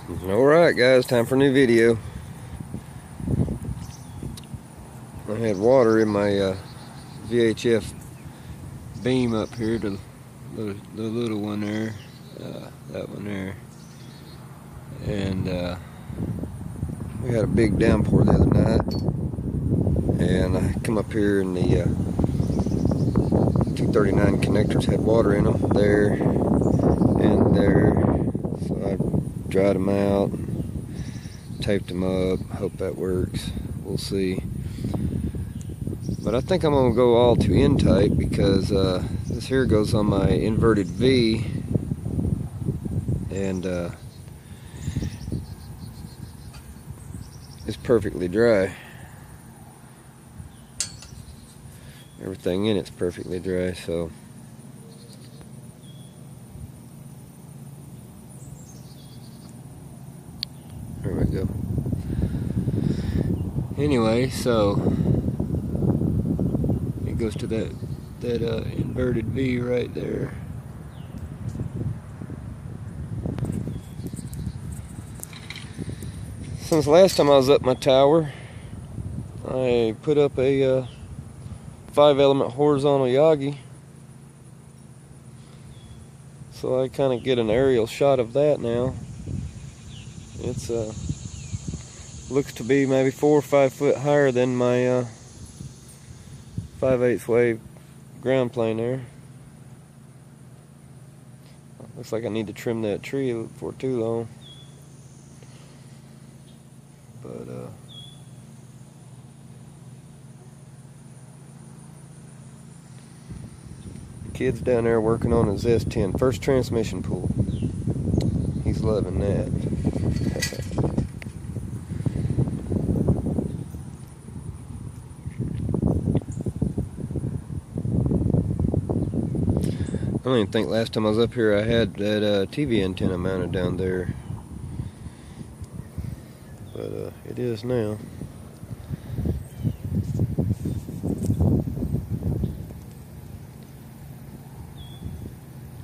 Alright guys, time for a new video. I had water in my VHF beam up here, the little one there, that one there, and we had a big downpour the other night, and I come up here and the 239 connectors had water in them there and there, so I dried them out, taped them up. Hope that works. We'll see. But I think I'm gonna go all to N-type because this here goes on my inverted V, and it's perfectly dry. Everything in it's perfectly dry, so there we go. Anyway, so it goes to that inverted V right there. Since last time I was up my tower, I put up a 5-element horizontal Yagi, so I kind of get an aerial shot of that now. It's looks to be maybe 4 or 5 foot higher than my 5/8 wave ground plane there. Looks like I need to trim that tree before too long, but kid's down there working on his S10 first transmission pull. He's loving that. I don't even think last time I was up here I had that TV antenna mounted down there, but it is now.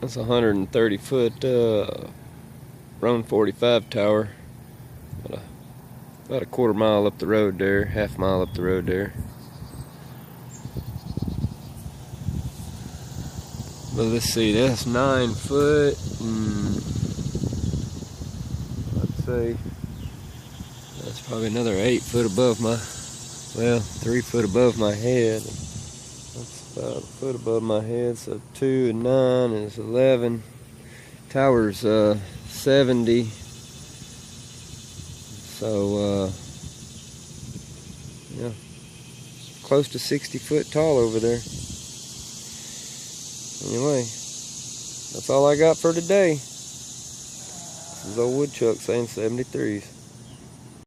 That's a 130 foot Roan 45 tower, about a quarter mile up the road there, half mile up the road there. But let's see, that's 9 foot, let's say that's probably another 8 foot above my, well, 3 foot above my head. That's about a foot above my head, so 2 and 9 is 11. Tower's 70, so yeah, close to 60 foot tall over there. Anyway, that's all I got for today. This is old Woodchuck saying 73s.